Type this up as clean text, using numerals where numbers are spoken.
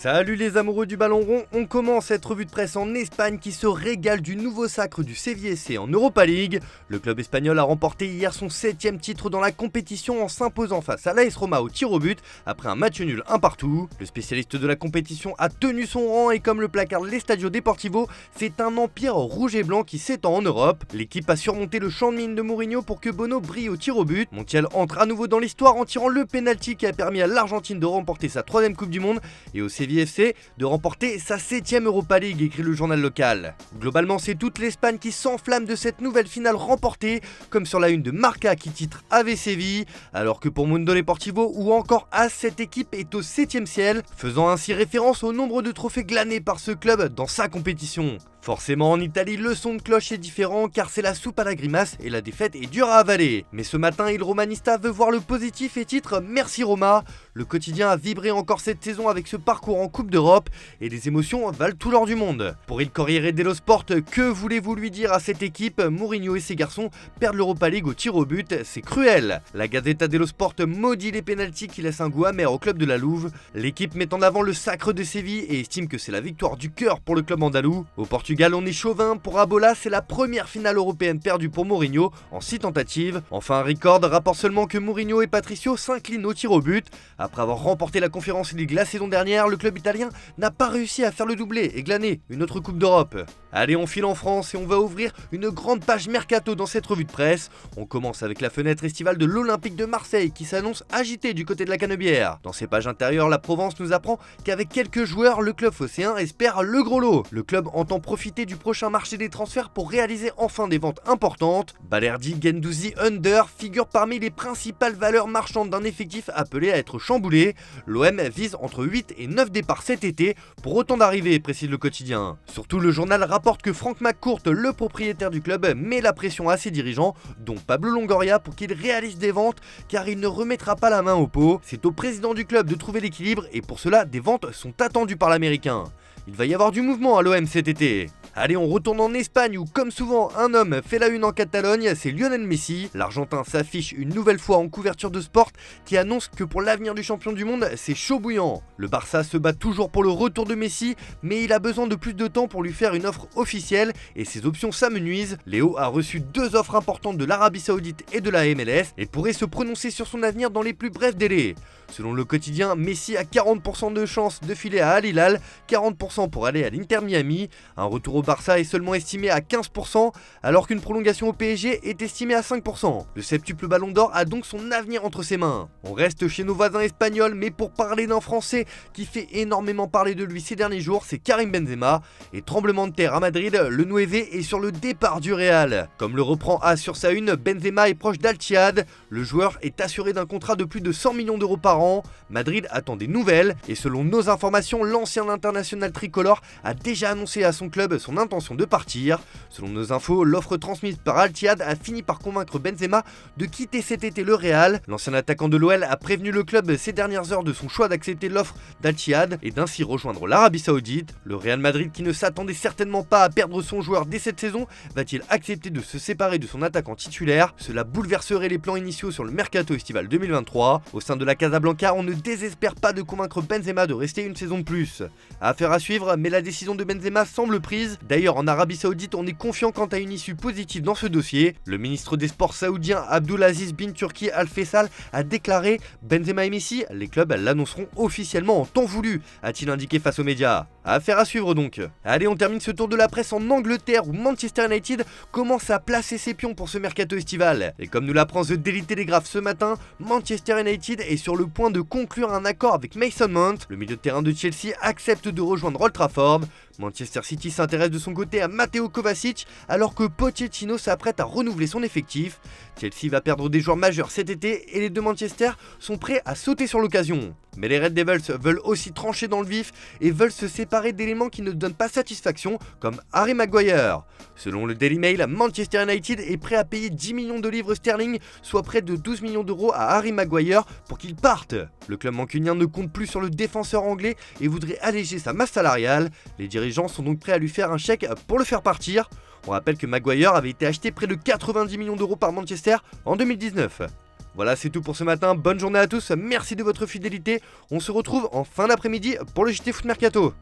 Salut les amoureux du ballon rond, on commence cette revue de presse en Espagne qui se régale du nouveau sacre du Sevilla FC en Europa League. Le club espagnol a remporté hier son 7e titre dans la compétition en s'imposant face à l'AS Roma au tir au but après un match nul 1-1. Le spécialiste de la compétition a tenu son rang et comme le placard l'Estadio Deportivo, c'est un empire rouge et blanc qui s'étend en Europe. L'équipe a surmonté le champ de mine de Mourinho pour que Bono brille au tir au but. Montiel entre à nouveau dans l'histoire en tirant le penalty qui a permis à l'Argentine de remporter sa 3e Coupe du Monde et au Sevilla FC de remporter sa 7e Europa League, écrit le journal local. Globalement, c'est toute l'Espagne qui s'enflamme de cette nouvelle finale remportée, comme sur la une de Marca qui titre Ave Séville, alors que pour Mundo Deportivo ou encore AS, cette équipe est au 7e ciel, faisant ainsi référence au nombre de trophées glanés par ce club dans sa compétition. Forcément en Italie, le son de cloche est différent car c'est la soupe à la grimace et la défaite est dure à avaler. Mais ce matin, Il Romanista veut voir le positif et titre Merci Roma. Le quotidien a vibré encore cette saison avec ce parcours en Coupe d'Europe et les émotions valent tout l'or du monde. Pour Il Corriere dello Sport, que voulez-vous lui dire à cette équipe? Mourinho et ses garçons perdent l'Europa League au tir au but, c'est cruel. La Gazzetta dello Sport maudit les pénaltys qui laissent un goût amer au club de la Louve. L'équipe met en avant le sacre de Séville et estime que c'est la victoire du cœur pour le club andalou. Au Portugal, on est chauvin, pour Abola, c'est la première finale européenne perdue pour Mourinho en 6 tentatives. Enfin, Record rapporte seulement que Mourinho et Patricio s'inclinent au tir au but. Après avoir remporté la Conference League la saison dernière, le club italien n'a pas réussi à faire le doublé et glaner une autre Coupe d'Europe. Allez, on file en France et on va ouvrir une grande page mercato dans cette revue de presse. On commence avec la fenêtre estivale de l'Olympique de Marseille qui s'annonce agitée du côté de la Canebière. Dans ses pages intérieures, la Provence nous apprend qu'avec quelques joueurs, le club phocéen espère le gros lot. Le club entend profiter du prochain marché des transferts pour réaliser enfin des ventes importantes. Balerdi, Guendouzi, Under figurent parmi les principales valeurs marchandes d'un effectif appelé à être chamboulé. L'OM vise entre 8 et 9 départs cet été pour autant d'arrivées, précise le quotidien. Surtout, le journal rapporte que Franck McCourt, le propriétaire du club, met la pression à ses dirigeants, dont Pablo Longoria, pour qu'ils réalisent des ventes car il ne remettra pas la main au pot. C'est au président du club de trouver l'équilibre et pour cela, des ventes sont attendues par l'américain. Il va y avoir du mouvement à l'OM cet été. Allez, on retourne en Espagne où, comme souvent, un homme fait la une en Catalogne, c'est Lionel Messi. L'Argentin s'affiche une nouvelle fois en couverture de Sport qui annonce que pour l'avenir du champion du monde, c'est chaud bouillant. Le Barça se bat toujours pour le retour de Messi, mais il a besoin de plus de temps pour lui faire une offre officielle et ses options s'amenuisent. Léo a reçu 2 offres importantes de l'Arabie Saoudite et de la MLS et pourrait se prononcer sur son avenir dans les plus brefs délais. Selon le quotidien, Messi a 40% de chance de filer à Al Hilal, 40% pour aller à l'Inter Miami. Un retour au Barça est seulement estimé à 15%, alors qu'une prolongation au PSG est estimée à 5%. Le septuple Ballon d'Or a donc son avenir entre ses mains. On reste chez nos voisins espagnols, mais pour parler d'un Français qui fait énormément parler de lui ces derniers jours, c'est Karim Benzema. Et tremblement de terre à Madrid, le 9 est sur le départ du Real. Comme le reprend AS sur sa une, Benzema est proche d'Al-Ittihad. Le joueur est assuré d'un contrat de plus de 100 millions d'euros par an. Madrid attend des nouvelles et selon nos informations, l'ancien international tricolore a déjà annoncé à son club son intention de partir. Selon nos infos, l'offre transmise par Al-Ittihad a fini par convaincre Benzema de quitter cet été le Real. L'ancien attaquant de l'OL a prévenu le club ces dernières heures de son choix d'accepter l'offre d'Al-Ittihad et d'ainsi rejoindre l'Arabie Saoudite. Le Real Madrid, qui ne s'attendait certainement pas à perdre son joueur dès cette saison, va-t-il accepter de se séparer de son attaquant titulaire? Cela bouleverserait les plans initiaux sur le mercato estival 2023. Au sein de la Casablanca, on ne désespère pas de convaincre Benzema de rester une saison de plus. Affaire à suivre, mais la décision de Benzema semble prise. D'ailleurs, en Arabie Saoudite, on est confiant quant à une issue positive dans ce dossier. Le ministre des Sports saoudien Abdulaziz bin Turki Al Faisal a déclaré: Benzema et Messi, les clubs l'annonceront officiellement en temps voulu, a-t-il indiqué face aux médias. Affaire à suivre donc. Allez, on termine ce tour de la presse en Angleterre où Manchester United commence à placer ses pions pour ce mercato estival. Et comme nous l'apprend The Daily Telegraph ce matin, Manchester United est sur le point de conclure un accord avec Mason Mount. Le milieu de terrain de Chelsea accepte de rejoindre Old Trafford. Manchester City s'intéresse de son côté à Matteo Kovacic alors que Pochettino s'apprête à renouveler son effectif. Chelsea va perdre des joueurs majeurs cet été et les deux Manchester sont prêts à sauter sur l'occasion. Mais les Red Devils veulent aussi trancher dans le vif et veulent se séparer d'éléments qui ne donnent pas satisfaction, comme Harry Maguire. Selon le Daily Mail, Manchester United est prêt à payer 10 millions de livres sterling, soit près de 12 millions d'euros à Harry Maguire pour qu'il parte. Le club mancunien ne compte plus sur le défenseur anglais et voudrait alléger sa masse salariale. Les dirigeants sont donc prêts à lui faire un chèque pour le faire partir. On rappelle que Maguire avait été acheté près de 90 millions d'euros par Manchester en 2019. Voilà, c'est tout pour ce matin, bonne journée à tous, merci de votre fidélité, on se retrouve en fin d'après-midi pour le JT Foot Mercato.